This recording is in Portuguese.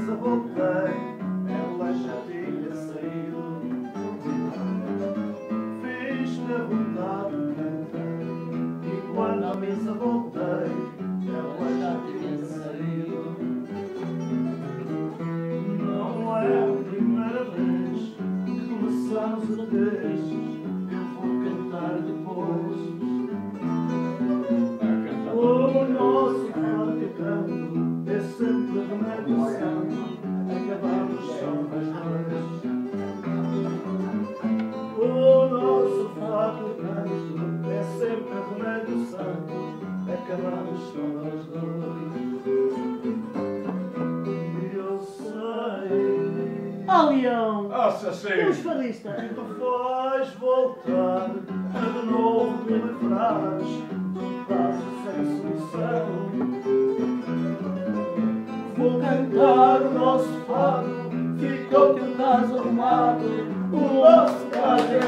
mesa voltei, ela já tinha saído. Fiz-lhe a vontade de cantar, e quando à mesa voltei, ela já tinha saído. Não é a primeira vez que começamos a ter, eu vou cantar depois. O nosso forte canto é sempre remédio santo, acabamos só nas dois. O nosso forte canto é sempre remédio santo, acabamos só nós dois. E eu sei. Oh, Leão! Nossa Senhora! Vamos fadista! Que tu vais voltar para de novo me livrares do prazo sem solução. Vou cantar o nosso fado, ficou teu caso arrumado, o nosso caso é